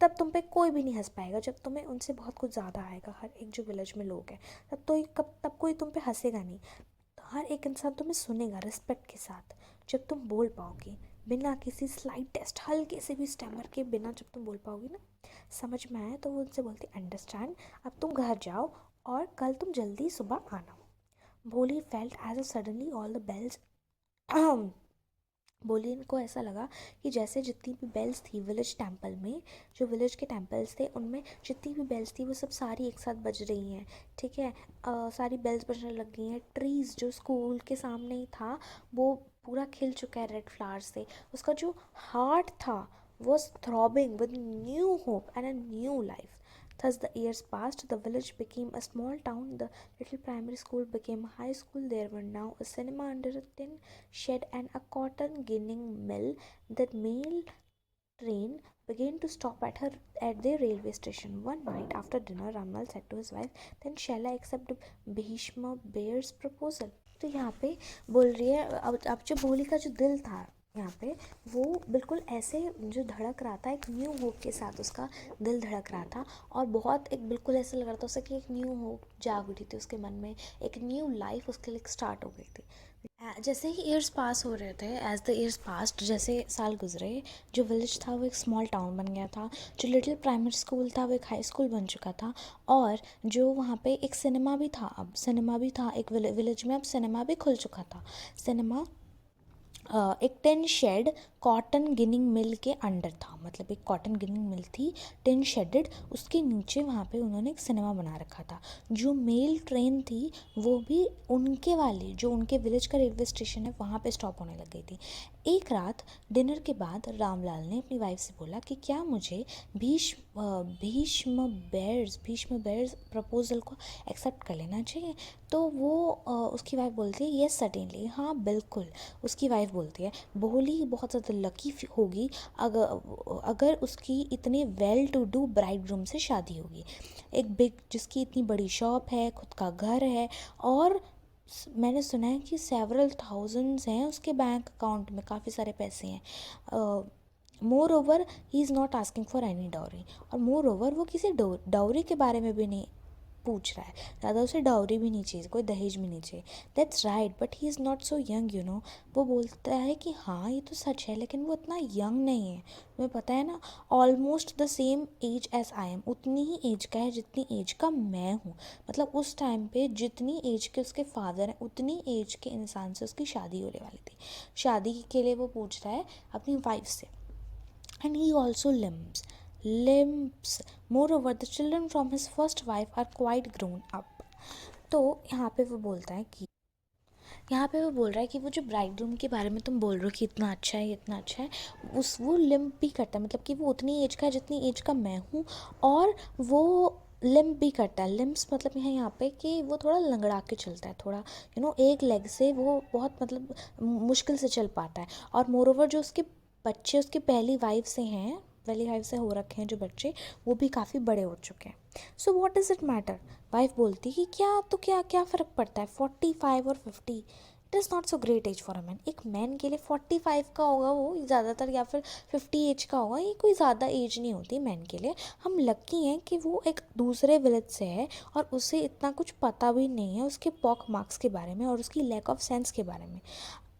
तब तुम पे कोई भी नहीं हंस पाएगा। जब तुम्हें उनसे बहुत कुछ ज़्यादा आएगा, हर एक जो विलेज में लोग हैं, तब कोई तुम पे हंसेगा नहीं। तो हर एक इंसान तुम्हें सुनेगा रिस्पेक्ट के साथ। जब तुम बोल पाओगे बिना किसी स्लाइटेस्ट हल्के से भी स्टैमर के बिना, जब तुम बोल पाओगी ना, समझ में आया, तो वो उनसे बोलती अंडरस्टैंड, अब तुम घर जाओ और कल तुम जल्दी सुबह आना। Bholi felt as a suddenly all the bells बोलियन को ऐसा लगा कि जैसे जितनी भी बेल्स थी विलेज टेम्पल में, जो विलेज के टेम्पल्स थे उनमें जितनी भी बेल्स थी वो सब सारी एक साथ बज रही हैं। ठीक है, सारी बेल्स बजने लग गई हैं। ट्रीज़ जो स्कूल के सामने ही था वो पूरा खिल चुका है रेड फ्लावर्स से। उसका जो हार्ट था was throbbing with new hope and a new life. Thus the years passed, the village became a small town, the little primary school became a high school, there were now a cinema under a tin shed and a cotton ginning mill. The mail train began to stop at the railway station. One night after dinner, Ramlal said to his wife, "Then shall I accept Bhishma Bear's proposal?" तो यहाँ पे बोल रही है, अब जो भोली का जो दिल था यहाँ पे, वो बिल्कुल ऐसे जो धड़क रहा था, एक न्यू होप के साथ उसका दिल धड़क रहा था। और बहुत एक बिल्कुल ऐसा लग रहा था उसे कि एक न्यू होप जाग उठी थी उसके मन में, एक न्यू लाइफ उसके लिए स्टार्ट हो गई थी। जैसे ही ईयर्स पास हो रहे थे, एज द ईयर्स पास्ट, जैसे साल गुजरे, जो विलेज था वो एक स्मॉल टाउन बन गया था। जो लिटिल प्राइमरी स्कूल था वो एक हाई स्कूल बन चुका था। और जो वहाँ पे एक सिनेमा भी था, अब सिनेमा भी था एक विलेज में, अब सिनेमा भी खुल चुका था। सिनेमा एक टिन शेड कॉटन गिनिंग मिल के अंडर था, मतलब एक कॉटन गिनिंग मिल थी टिन शेडेड, उसके नीचे वहाँ पे उन्होंने एक सिनेमा बना रखा था। जो मेल ट्रेन थी वो भी उनके वाली, जो उनके विलेज का रेलवे स्टेशन है वहाँ पे स्टॉप होने लग गई थी। एक रात डिनर के बाद रामलाल ने अपनी वाइफ से बोला कि क्या मुझे भीष्म बेयर्स प्रपोजल को एक्सेप्ट कर लेना चाहिए। तो वो उसकी वाइफ बोलती है येस सर्टेनली, हाँ बिल्कुल। उसकी वाइफ बोलती है भोली बहुत ज़्यादा लकी होगी अगर उसकी इतने वेल टू डू ब्राइडग्रूम से शादी होगी, एक बिग, जिसकी इतनी बड़ी शॉप है, खुद का घर है, और मैंने सुना है कि सेवरल थाउजेंड्स हैं उसके बैंक अकाउंट में, काफ़ी सारे पैसे हैं। More over he is not asking for any dowry, और मोर ओवर वो किसी डाउरी के बारे में भी नहीं पूछ रहा है, ज़्यादा उसे डाउरी भी नहीं चाहिए, कोई दहेज भी नहीं चाहिए। That's right but he is not so young you know. वो बोलता है कि हाँ ये तो सच है, लेकिन वो इतना यंग नहीं है, तुम्हें पता है ना, almost the same age as I am, उतनी ही एज का है जितनी एज का मैं हूँ। मतलब उस टाइम पे जितनी एज के उसके फादर हैं उतनी एज के इंसान से उसकी शादी होने वाली थी। शादी के लिए वो पूछ रहा है अपनी वाइफ से। And he also limps. Moreover, the children from his first wife are quite grown up. तो यहाँ पे वो बोल रहा है कि वो जो ब्राइडग्रूम के बारे में तुम बोल रहे हो कि इतना अच्छा है, इतना अच्छा है, वो लिम्प भी करता है, मतलब कि वो उतनी एज का है जितनी एज का मैं हूँ, और वो लिम्प भी करता है। लिम्प्स मतलब यहाँ पे कि वो थोड़ा लंगड़ा के चलता है, थोड़ा एक लेग से वो बहुत मतलब मुश्किल से चल पाता है। और मोर ओवर जो उसके बच्चे उसकी पहली वाइफ से हो रखे हैं जो बच्चे, वो भी काफ़ी बड़े हो चुके हैं। So what does it matter. Wife बोलती कि क्या क्या फ़र्क पड़ता है 45 और 50, it is not so great age for a man. एक मैन के लिए 45 का होगा वो ज़्यादातर, या फिर 50 एज का होगा, ये कोई ज़्यादा एज नहीं होती मैन के लिए। हम लकी हैं कि वो एक दूसरे विलेज से है और उसे इतना कुछ पता भी नहीं है उसके पॉक मार्क्स के बारे में और उसकी लैक ऑफ सेंस के बारे में।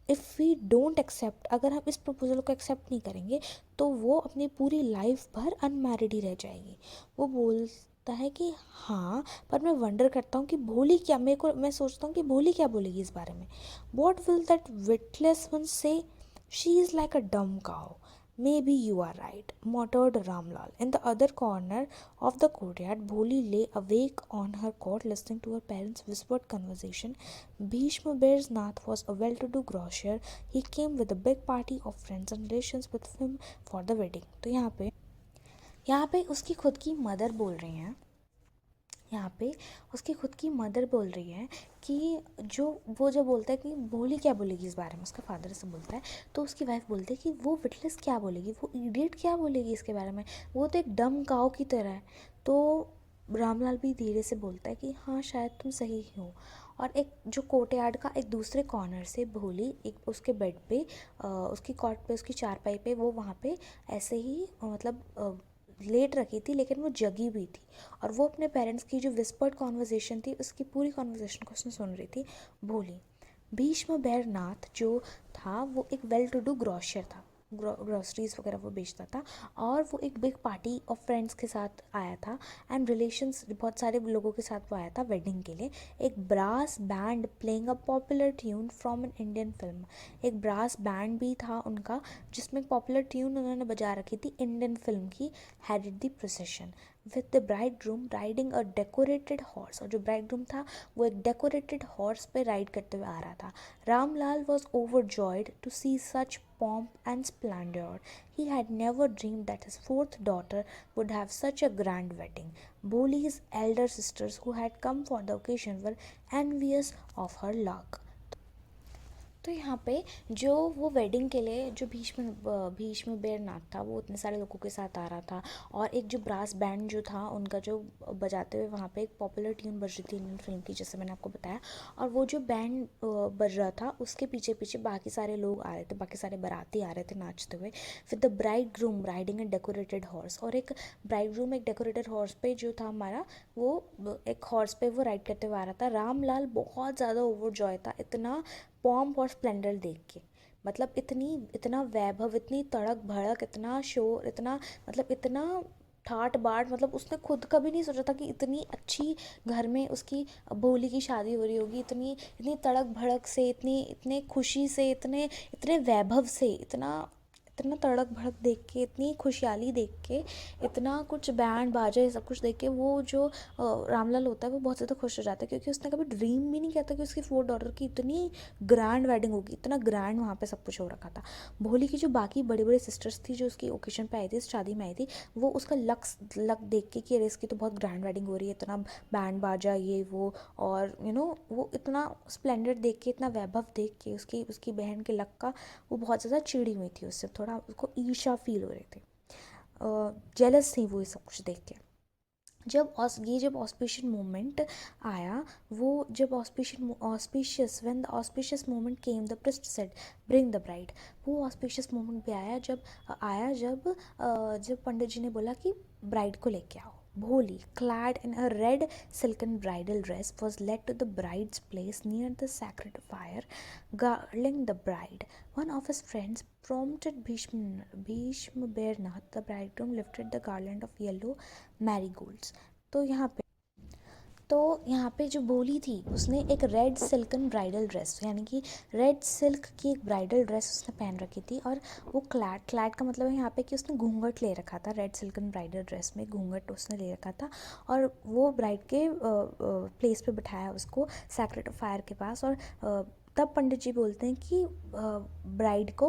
इफ़ वी डोंट एक्सेप्ट, अगर हम इस प्रपोजल को एक्सेप्ट नहीं करेंगे तो वो अपनी पूरी लाइफ भर अनमैरिड ही रह जाएगी। वो बोलता है कि हाँ, पर मैं वंडर करता हूँ कि भोली क्या, मैं सोचता हूँ कि भोली क्या बोलेगी इस बारे में। What will that witless one से, शी इज़ लाइक अ डम cow. Maybe you are right, muttered Ramlal. In the other corner of the courtyard, Bholi lay awake on her cot, listening to her parents' whispered conversation. Bhishma Bear's Nath was a well-to-do grocer. He came with a big party of friends and relations with him for the wedding. तो यहाँ पे उसकी खुद की mother बोल रही हैं, यहाँ पे उसकी खुद की मदर बोल रही है कि वो जब बोलता है कि भोली क्या बोलेगी इस बारे में, उसका फादर से बोलता है, तो उसकी वाइफ बोलती है कि वो विटलेस क्या बोलेगी, वो इडियट क्या बोलेगी इसके बारे में, वो तो एक डम काऊ की तरह है। तो रामलाल भी धीरे से बोलता है कि हाँ शायद तुम सही हो। और एक जो कोर्टयार्ड का एक दूसरे कॉर्नर से भोली एक उसके बेड पे, उसकी कॉट पे, उसकी चारपाई पे, वो वहाँ पे ऐसे ही मतलब लेट रखी थी लेकिन वो जगी भी थी, और वो अपने पेरेंट्स की जो विस्पर्ड कॉन्वर्जेशन थी उसकी पूरी कॉन्वर्जेशन को उसने सुन रही थी। भोली। भीष्म बैरनाथ जो था वो एक वेल टू डू ग्रॉशर था, ग्रॉसरीज वगैरह वो बेचता था, और वो एक बिग पार्टी ऑफ फ्रेंड्स के साथ आया था एंड रिलेशंस बहुत सारे लोगों के साथ वो आया था वेडिंग के लिए। एक brass band playing a popular tune from an Indian film, एक ब्रास बैंड भी था उनका जिसमें पॉपुलर ट्यून उन्होंने बजा रखी थी इंडियन फिल्म की, headed the procession with the bridegroom riding a decorated horse, और जो ब्राइड ग्रूम था वो एक डेकोरेटेड हॉर्स पे राइड करते हुए आ रहा था। Ramlal was overjoyed to see such pomp and splendor. He had never dreamed that his fourth daughter would have such a grand wedding. Boli's elder sisters, who had come for the occasion, were envious of her luck. तो यहाँ पे जो वो wedding के लिए जो भीष्म बेरनाथ था वो उतने सारे लोगों के साथ आ रहा था, और एक जो ब्रास बैंड जो था उनका जो बजाते हुए वहाँ पे एक पॉपुलर ट्यून बज रही थी इंडियन फिल्म की, जैसे मैंने आपको बताया, और वो जो बैंड बज रहा था उसके पीछे पीछे बाकी सारे लोग आ रहे थे, बाकी सारे बाराती आ रहे थे नाचते हुए, with the bridegroom riding A decorated horse, और एक ब्राइड ग्रूम एक डेकोरेटेड हॉर्स पे जो था हमारा वो एक हॉर्स पे वो राइड करते हुए आ रहा था। रामलाल बहुत ज़्यादा ओवरजॉय था इतना पॉम्प और स्प्लेंडर देख के, मतलब इतना वैभव, इतनी तड़क भड़क, इतना शोर, इतना मतलब इतना ठाट बाट, मतलब उसने खुद कभी नहीं सोचा था कि इतनी अच्छी घर में उसकी भोली की शादी हो रही होगी, इतनी इतनी तड़क भड़क से, इतने खुशी से, इतने इतने वैभव से, इतना इतना तड़क भड़क देख के, इतनी खुशहाली देख के, इतना कुछ बैंड बाजा ये सब कुछ देख के वो जो रामलाल होता है वो बहुत ज़्यादा खुश हो जाता है, क्योंकि उसने कभी ड्रीम भी नहीं किया था कि उसकी 4 डॉटर की इतनी ग्रैंड वेडिंग होगी, इतना ग्रैंड वहाँ पे सब कुछ हो रखा था। भोली की जो बाकी बड़ी बड़ी सिस्टर्स थी जो उसकी ओकेजन पे आई थी, इस शादी में आई थी, वो उसका लक देख के कि अरे इसकी तो बहुत ग्रैंड वेडिंग हो रही है, इतना बैंड बाजा ये वो, और वो इतना स्प्लेंडर देख के, इतना वैभव देख के उसकी उसकी बहन के लक का वो बहुत ज़्यादा चिड़ी हुई थी उससे, थोड़ा उसको ईर्ष्या फील हो रही थी, जेलस थी वो ये सब कुछ देख के। जब ऑस्पिशियस मोमेंट आया, वो जब auspicious when the auspicious moment came the priest said bring the bride, वो ऑस्पिशियस मोमेंट भी जब पंडित जी ने बोला कि ब्राइड को लेके आओ। Bholi, clad in a red silken bridal dress, was led to the bride's place near the sacred fire, garlanding the bride. One of his friends prompted Bhishma Bernath. The bridegroom lifted the garland of yellow marigolds. तो यहाँ पे जो बोली थी उसने एक red silken bridal dress, यानी कि रेड सिल्क की एक ब्राइडल ड्रेस उसने पहन रखी थी, और वो क्लैड का मतलब है यहाँ पे कि उसने घूंघट ले रखा था, रेड सिल्कन ब्राइडल ड्रेस में घूंघट उसने ले रखा था, और वो ब्राइड के प्लेस पे बिठाया उसको सैक्रेड फायर के पास, और तब पंडित जी बोलते हैं कि ब्राइड को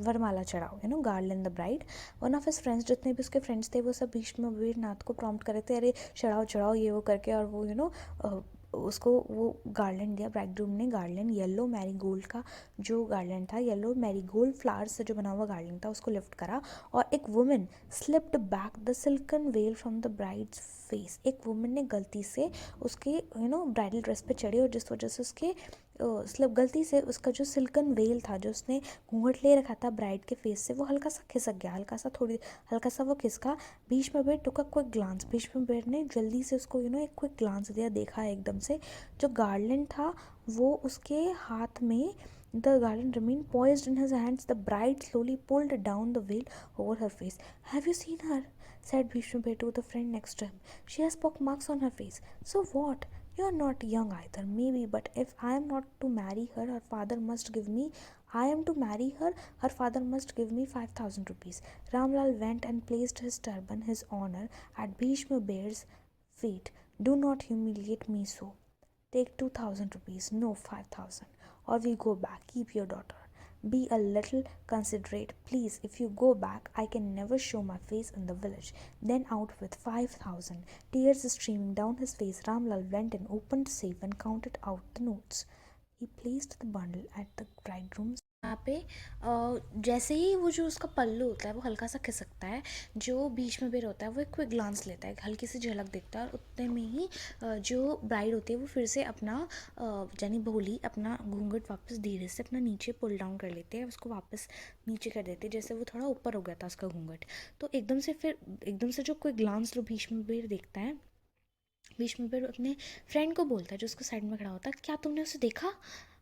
वरमाला चढ़ाओ, garland the bride. One of his friends, जितने भी उसके फ्रेंड्स थे वो सब भीष्म वीरनाथ को प्रॉम्प्ट कर रहे थे, अरे चढ़ाओ ये वो करके, और वो उसको वो गार्लैंड दिया, ब्राइडग्रूम ने गार्लैंड येलो मैरीगोल्ड का जो गार्लैंड था, येलो मैरीगोल्ड फ्लावर्स से जो बना हुआ गार्लैंड था उसको लिफ्ट करा, और एक women slipped back the silken well from the brides face, एक वुमेन ने गलती से उसके ब्राइडल ड्रेस पे चढ़ी, और जिस वजह से उसके स्लिप गलती से उसका जो सिल्कन वेल था जो उसने घूंघट ले रखा था ब्राइड के फेस से, वो हल्का सा खिसक गया, हल्का सा वो खिसका। भीष्म बेर टुक अ क्विक ग्लांस, भीष्म बेर ने जल्दी से उसको एक क्विक ग्लांस दिया, देखा एकदम से जो गार्लैंड था वो उसके हाथ में, the garland remained poised in his hands. The bride slowly pulled down the veil over her face. Have you seen her? Said Bhishma Bear to the friend next to him. She has pock marks on her face. So what? You are not young either, maybe, but if I am not to marry her, her father must give me. I am to marry her, her father must give me 5,000 rupees. Ramlal went and placed his turban, his honor, at Bhishma Bear's feet. Do not humiliate me so. Take 2,000 rupees, no 5,000, or we go back. Keep your daughter. Be a little considerate, please. If you go back, I can never show my face in the village. Then out with 5,000. Tears streaming down his face, Ramlal went and opened the safe and counted out the notes. He placed the bundle at the bridegroom's यहाँ पे जैसे ही वो जो उसका पल्लू होता है वो हल्का सा खिसकता है, जो बीच में बेर होता है वो एक क्विक ग्लांस लेता है, एक हल्की सी झलक देखता है, और उतने में ही जो ब्राइड होती है वो फिर से अपना यानी भोली अपना घूंघट वापस धीरे से अपना नीचे पुल डाउन कर लेते हैं, उसको वापस नीचे कर देते हैं, जैसे वो थोड़ा ऊपर हो गया था उसका घूंघट। तो एकदम से जो कोई ग्लांस जो भीष्म बेर देखता है, भीष्म बेर अपने फ्रेंड को बोलता है जो उसके साइड में खड़ा होता है, क्या तुमने उसे देखा,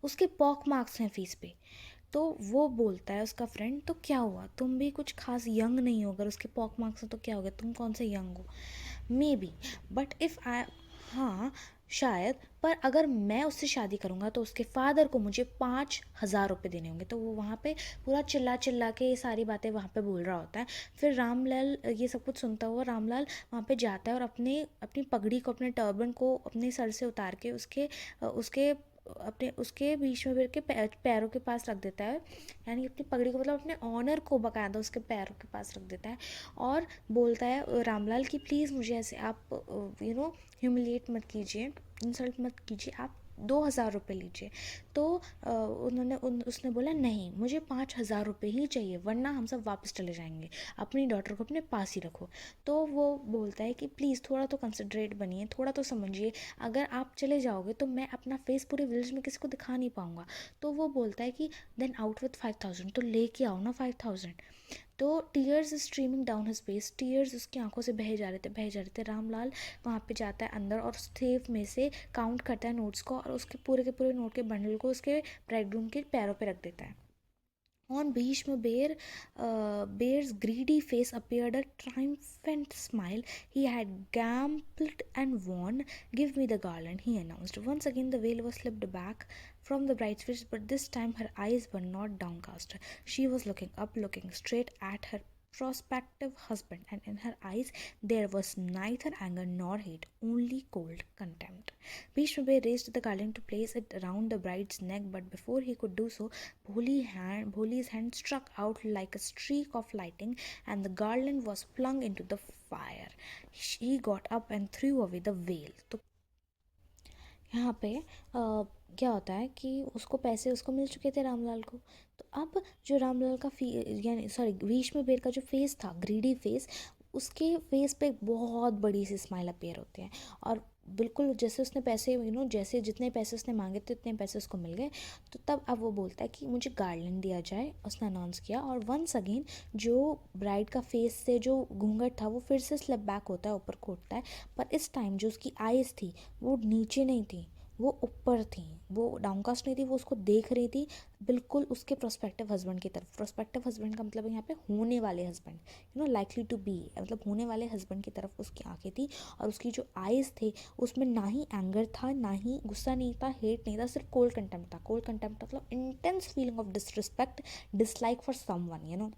उसके पॉक मार्क्स हैं फेस पे। तो वो बोलता है उसका फ्रेंड, तो क्या हुआ, तुम भी कुछ खास यंग नहीं हो, अगर उसके पॉक मार्क्स हैं तो क्या हो गया, तुम कौन से यंग हो, may be, but if I, हाँ शायद, पर अगर मैं उससे शादी करूँगा तो उसके फादर को मुझे 5,000 रुपये देने होंगे। तो वो वहाँ पे पूरा चिल्ला चिल्ला के ये सारी बातें वहाँ पे बोल रहा होता है। फिर रामलाल ये सब कुछ सुनता हुआ रामलाल वहाँ पे जाता है और अपने अपनी पगड़ी को, अपने टर्बन को अपने सर से उतार के उसके अपने उसके भीष्म बेर के पैरों के पास रख देता है, यानी अपनी पगड़ी को मतलब अपने ऑनर को बकायदा उसके पैरों के पास रख देता है, और बोलता है रामलाल कि प्लीज़ मुझे ऐसे आप ह्यूमिलिएट मत कीजिए, इंसल्ट मत कीजिए, आप 2,000 रुपये लीजिए। तो उसने बोला नहीं, मुझे 5,000 रुपये ही चाहिए, वरना हम सब वापस चले जाएंगे, अपनी डॉटर को अपने पास ही रखो। तो वो बोलता है कि प्लीज़ थोड़ा तो कंसिडरेट बनिए, थोड़ा तो समझिए, अगर आप चले जाओगे तो मैं अपना फेस पूरे विलेज में किसी को दिखा नहीं पाऊँगा। तो वो बोलता है कि देन आउट विथ 5,000, तो लेके आओ ना 5,000। तो tears streaming down his face, tears उसकी आंखों से बहे जा रहे थे, बहे जा रहे थे। रामलाल वहाँ पे जाता है अंदर और सेफ में से काउंट करता है नोट्स को, और उसके पूरे के पूरे नोट के बंडल को उसके ब्राइडग्रूम के पैरों पे रख देता है। On Bhishma Bear's greedy face appeared a triumphant smile. He had gambled and won. Give me the garland, he announced. Once again, the veil was slipped back from the bride's face, but this time her eyes were not downcast. She was looking up, looking straight at her prospective husband, and in her eyes there was neither anger nor hate, only cold contempt. Bhishma raised the garland to place it around the bride's neck, but before he could do so, Bholi's hand struck out like a streak of lightning, and the garland was flung into the fire. He got up and threw away the veil. तो यहाँ पे क्या होता है कि उसको पैसे उसको मिल चुके थे रामलाल को। तो अब जो रामलाल का यानी सॉरी भीष्म बेर का जो फेस था, ग्रीडी फेस, उसके फेस पे बहुत बड़ी सी स्माइल अपीयर होती है, और बिल्कुल जैसे उसने पैसे जैसे जितने पैसे उसने मांगे थे उतने पैसे उसको मिल गए। तो तब अब वो बोलता है कि मुझे गार्लैंड दिया जाए, उसने अनाउंस किया, और वंस अगेन जो ब्राइड का फेस से जो घूंघट था वो फिर से स्लिप बैक होता है, ऊपर को उठता है, पर इस टाइम जो उसकी आइज़ थी वो नीचे नहीं थी, वो ऊपर थी, वो डाउनकास्ट नहीं थी, वो उसको देख रही थी, बिल्कुल उसके प्रोस्पेक्टिव हस्बैंड की तरफ। प्रोस्पेक्टिव हस्बैंड का मतलब यहाँ पे होने वाले हस्बैंड, लाइकली टू बी, मतलब होने वाले हस्बैंड की तरफ उसकी आंखें थी, और उसकी जो आइज़ थे उसमें ना ही एंगर था, ना ही गुस्सा नहीं था, हेट नहीं था, सिर्फ कोल्ड कंटेम्प्ट था। कोल्ड कंटेम्प्ट मतलब intense feeling of disrespect, dislike for someone,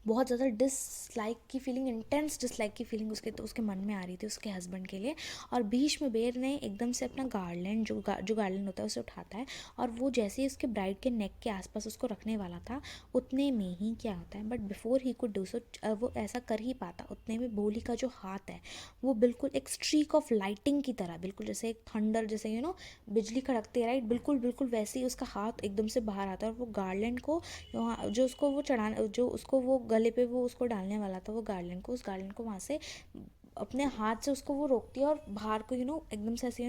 बहुत ज़्यादा डिसलाइक की फीलिंग, इंटेंस डिसलाइक की फीलिंग उसके मन में आ रही थी उसके हस्बैंड के लिए। और भीष्म बेर ने एकदम से अपना गार्लैंड जो गार्लैंड होता है उसे उठाता है, और वो जैसे ही उसके ब्राइड के नेक के आसपास उसको रखने वाला था, उतने में ही क्या होता है, but before he could do so, वो ऐसा कर ही पाता, उतने में भोली का जो हाथ है वो बिल्कुल एक स्ट्रीक ऑफ लाइटिंग की तरह, बिल्कुल जैसे एक थंडर, जैसे बिजली कड़कती है, राइट, बिल्कुल बिल्कुल वैसे ही उसका हाथ एकदम से बाहर आता है, और वो गार्लैंड को वहाँ जो उसको वो चढ़ाना, जो उसको वो गले पे वो उसको डालने वाला था, वो गार्लैंड को, उस गार्लैंड को वहाँ से अपने हाथ से उसको वो रोकती है, और बाहर को एकदम से ऐसे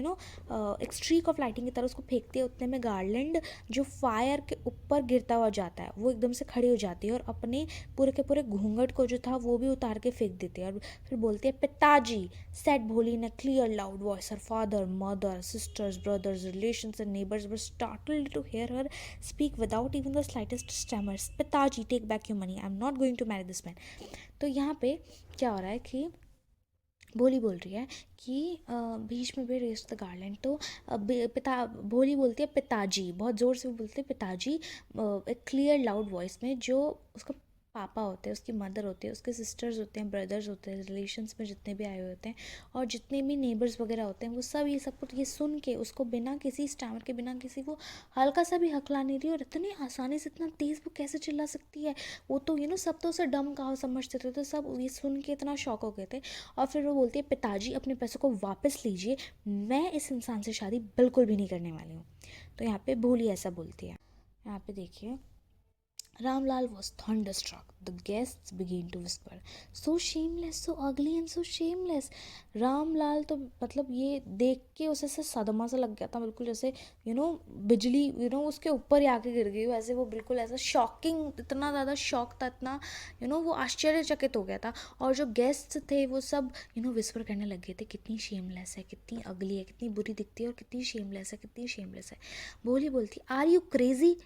एक स्ट्रीक ऑफ लाइटिंग की तरह उसको फेंकती है। उतने में गार्लैंड जो फायर के ऊपर गिरता हुआ जाता है वो एकदम से खड़ी हो जाती है, और अपने पूरे के पूरे घूंघट को जो था वो भी उतार के फेंक देती है, और फिर बोलती है पिताजी, said Bholi in a clear loud voice. Her father, mother, sisters, brothers, relations and neighbours were startled to hear her speak without even the slightest stammers. पिताजी, take back your money, I am not going to marry this man. तो यहाँ पे क्या हो रहा है कि भोली बोल रही है कि भीष्म भी रेस्ट द गार्लैंड। तो पिता भोली बोलती है पिताजी, बहुत ज़ोर से वो बोलते हैं पिताजी, एक क्लियर लाउड वॉइस में। जो उसका पापा होते हैं, उसकी मदर होती है, उसके सिस्टर्स होते हैं, ब्रदर्स होते हैं, रिलेशंस में जितने भी आए हुए होते हैं, और जितने भी नेबर्स वगैरह होते हैं, वो सब ये सब कुछ ये सुन के उसको बिना किसी स्टैमर के, बिना किसी, वो हल्का सा भी हकला नहीं रही, और इतनी आसानी से इतना तेज़ वो कैसे चिल्ला सकती है। वो तो सब तो उसे डम कहा समझते थे, तो सब ये सुन के इतना शॉक हो गए थे। और फिर वो बोलती है पिताजी, अपने पैसों को वापस लीजिए, मैं इस इंसान से शादी बिल्कुल भी नहीं करने वाली हूँ। तो यहाँ पे भोली ऐसा बोलती है। यहाँ पे देखिए, Ramlal was thunderstruck. The guests began to whisper, "So shameless, so ugly and so shameless." Ramlal तो मतलब ये देख के उसे से सदमा सा लग गया था, बिल्कुल जैसे बिजली उसके ऊपर ही आके गिर गई वैसे। वो बिल्कुल ऐसा शॉकिंग, इतना ज़्यादा शॉक था, इतना वो आश्चर्यचकित हो गया था। और जो गेस्ट थे वो सब विस्पर करने लग गए थे, कितनी शेमलेस है, कितनी अगली है, कितनी बुरी दिखती है, और कितनी शेमलेस है, कितनी शेमलेस है। बोली बोलती, "आर यू क्रेजी?"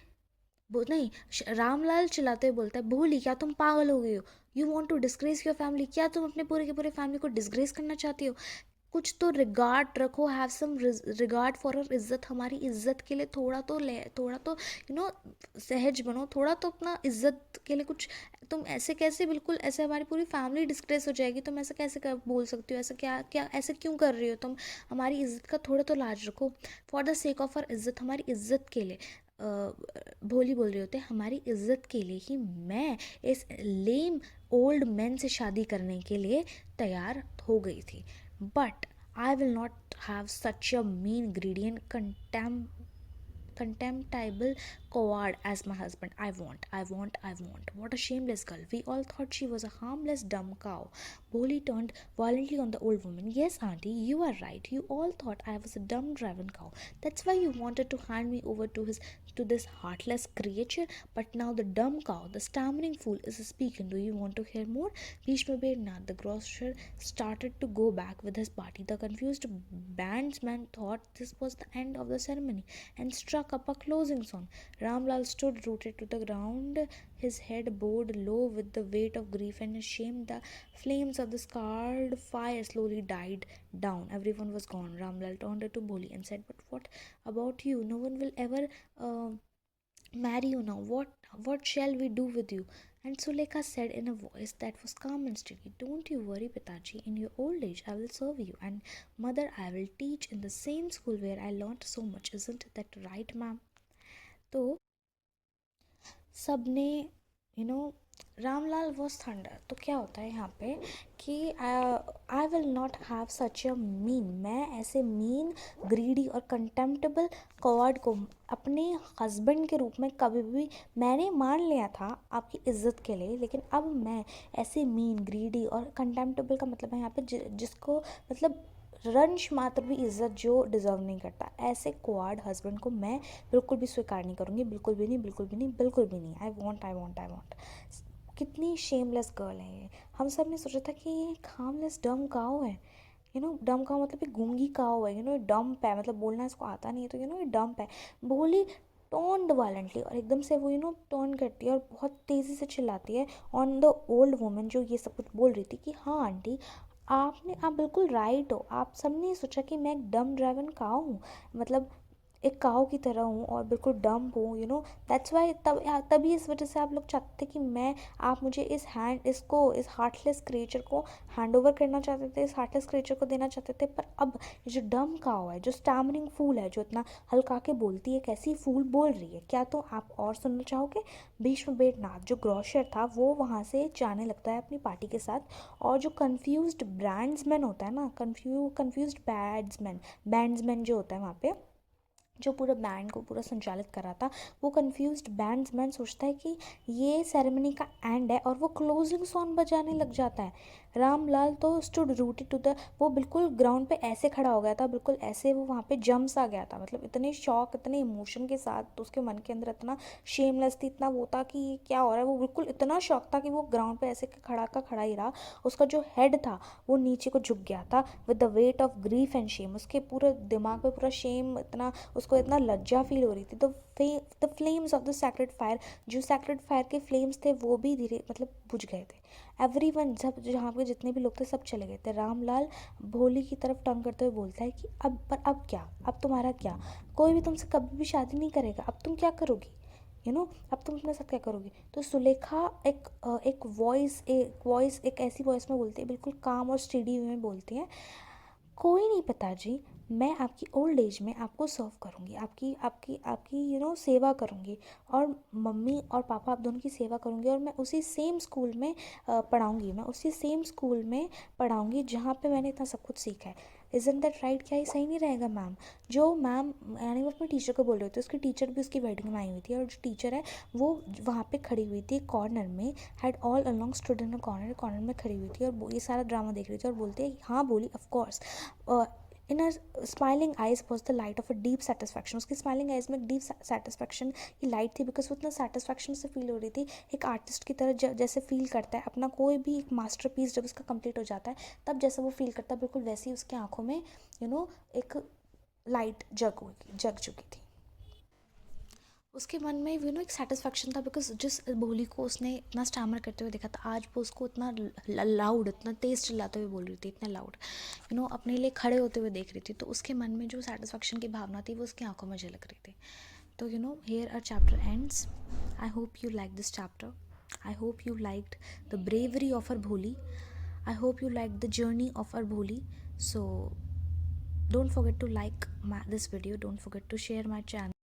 नहीं, रामलाल चिल्लाते हुए बोलता है, भोली क्या तुम पागल हो गई हो? You want to disgrace your family? क्या तुम अपने पूरे के पूरे फैमिली को डिस्ग्रेस करना चाहती हो? कुछ तो रिगार्ड रखो, हैव सम रिगार्ड फॉर अर इज्जत। हमारी इज्जत के लिए थोड़ा तो थोड़ा तो सहज बनो, थोड़ा तो अपना इज्जत के लिए कुछ। तुम ऐसे कैसे, बिल्कुल ऐसे हमारी पूरी फैमिली डिस्ग्रेस हो जाएगी, तुम ऐसे कैसे बोल सकती हो? ऐसा क्या क्या ऐसे क्यों कर रही हो तुम? हमारी इज्जत का थोड़ा तो लाज रखो, for the sake of our इज्जत, हमारी इज्जत के लिए। भोली बोल रहे होते, हमारी इज्जत के लिए ही मैं इस लेम ओल्ड मैन से शादी करने के लिए तैयार हो गई थी। But I will not have such a mean greedy and contemptible coward as my husband. I want. What a shameless girl. We all thought she was a harmless dumb cow. Boli turned violently on the old woman. Yes, auntie, you are right. You all thought I was a dumb driven cow. That's why you wanted to hand me over to this heartless creature. But now the dumb cow, the stammering fool, is speaking. Do you want to hear more? Bhishma Bednath, the grocer, started to go back with his party. The confused bandsman thought this was the end of the ceremony and struck up a closing song. Ramlal stood rooted to the ground, his head bowed low with the weight of grief and shame. The flames of the scarred fire slowly died down. Everyone was gone. Ramlal turned to Bholi and said, "But what about you? No one will ever uh, marry you now. What shall we do with you?" And Sulekha said in a voice that was calm and steady, "Don't you worry, Pitaji. In your old age, I will serve you. And mother, I will teach in the same school where I learnt so much. Isn't that right, ma'am?" तो सबने Ramlal was thunder. तो क्या होता है यहाँ पे कि I will not have such a mean, मैं ऐसे मीन, ग्रीडी और कंटेम्प्टेबल कॉवर्ड को अपने हस्बैंड के रूप में कभी भी, मैंने मान लिया था आपकी इज्जत के लिए, लेकिन अब मैं ऐसे मीन, ग्रीडी और कंटेम्प्टेबल का मतलब है यहाँ पे जिसको मतलब रंश मात्र भी इज्जत जो डिज़र्व नहीं करता, ऐसे क्वाड हस्बैंड को मैं बिल्कुल भी स्वीकार नहीं करूँगी। बिल्कुल भी नहीं, बिल्कुल भी नहीं, बिल्कुल भी नहीं। I want. कितनी शेमलेस गर्ल है ये। हम सब ने सोचा था कि ये एक हार्मलेस डम काऊ है। डम काऊ मतलब ये गूंगी काऊ है, डम्प है, मतलब बोलना इसको आता नहीं है, तो ये डम्प है। बोली टोन्ड वायलेंटली, और एकदम से वो टर्न करती है और बहुत तेज़ी से चिल्लाती है ऑन द ओल्ड वुमन जो ये सब कुछ बोल रही थी कि हाँ आंटी, आप बिल्कुल राइट हो। आप सब ने सोचा कि मैं एक डम ड्राइवन काऊ हूँ, मतलब एक काऊ की तरह हूँ और बिल्कुल डम्प हूँ, दैट्स वाई। तभी इस वजह से आप लोग चाहते थे कि मैं, आप मुझे इस हार्टलेस क्रिएचर को हैंड ओवर करना चाहते थे, इस हार्टलेस क्रिएचर को देना चाहते थे। पर अब ये जो डम काऊ है, जो स्टैमरिंग फूल है, जो इतना हल्का के बोलती है, कैसी फूल बोल रही है, क्या तो आप और सुनना चाहोगे? भीष्म बेटनाथ जो ग्रोशर था वो वहाँ से जाने लगता है अपनी पार्टी के साथ, और जो कन्फ्यूज्ड ब्रांड्समैन होता है ना, कन्फ्यूज्ड बैंड्समैन जो होता है वहाँ पे, जो पूरा बैंड को पूरा संचालित कर रहा था, वो कन्फ्यूज्ड बैंड्समैन सोचता है कि ये सेरेमनी का एंड है, और वो क्लोजिंग सॉन्ग बजाने लग जाता है। रामलाल तो स्टूड रूटेड टू द, वो बिल्कुल ग्राउंड पे ऐसे खड़ा हो गया था, बिल्कुल ऐसे वो वहाँ पे जम्स आ गया था, मतलब इतने शौक, इतने इमोशन के साथ। तो उसके मन के अंदर इतना शेमलेस थी, इतना वो था कि ये क्या हो रहा है, वो बिल्कुल इतना शौक था कि वो ग्राउंड पे ऐसे खड़ा का खड़ा ही रहा। उसका जो हेड था वो नीचे को झुक गया था with the weight of grief and Shem. उसके पूरे दिमाग पे पूरा शेम, इतना उसको इतना लज्जा फील हो रही थी। The flames of the sacred fire, जो सैक्रेड फायर के फ्लेम्स थे वो भी धीरे मतलब बुझ गए थे। एवरीवन, सब जहाँ पे जितने भी लोग थे सब चले गए थे। रामलाल भोली की तरफ टर्न करते हुए बोलता है कि अब क्या, अब तुम्हारा क्या? कोई भी तुमसे कभी भी शादी नहीं करेगा, अब तुम क्या करोगी? अब तुम अपने साथ क्या करोगी? तो सुलेखा एक ऐसी वॉइस में बोलती है, बिल्कुल काम और स्टेडी वे में बोलती है, कोई नहीं पिताजी, मैं आपकी ओल्ड एज में आपको सर्व करूँगी, आपकी आपकी आपकी सेवा करूँगी, और मम्मी और पापा आप दोनों की सेवा करूँगी, और मैं उसी सेम स्कूल में पढ़ाऊँगी, मैं उसी सेम स्कूल में पढ़ाऊँगी जहाँ पे मैंने इतना सब कुछ सीखा है। Isn't that right? क्या ये सही नहीं रहेगा मैम? जो मैम, यानी वो अपने टीचर को बोल रही थी, उसकी टीचर भी उसकी वेडिंग में आई हुई थी, और जो टीचर है वो वहाँ पे खड़ी हुई थी कॉर्नर में, had all along stood in a corner, corner में खड़ी हुई थी, और ये सारा ड्रामा देख रही थी, और बोलते हैं हाँ, बोली of course. In her smiling eyes was the light of a deep satisfaction, उसकी स्माइलिंग आइज में डीप सेटिस्फैक्शन की लाइट थी, बिकॉज वो इतना सेटिस्फैक्शन से फील हो रही थी, एक आर्टिस्ट की तरह जैसे फील करता है अपना कोई भी एक मास्टर पीस जब उसका कंप्लीट हो जाता है, तब जैसे वो फील करता है, बिल्कुल वैसे ही उसकी आंखों में एक लाइट जग चुकी थी। उसके मन में एक सेटिस्फेक्शन था, बिकॉज जिस भोली को उसने इतना स्टैमर करते हुए देखा था, आज वो उसको इतना लाउड, इतना तेज़ चिल्लाते हुए बोल रही थी, इतना लाउड अपने लिए खड़े होते हुए देख रही थी, तो उसके मन में जो सेटिस्फेक्शन की भावना थी वो उसकी आंखों में झलक रही थी। तो here our chapter ends. I hope you like this chapter, I hope you liked the bravery of our Bholi. I hope you liked the journey of our Bholi. So don't forget to like this video, don't forget to share my channel.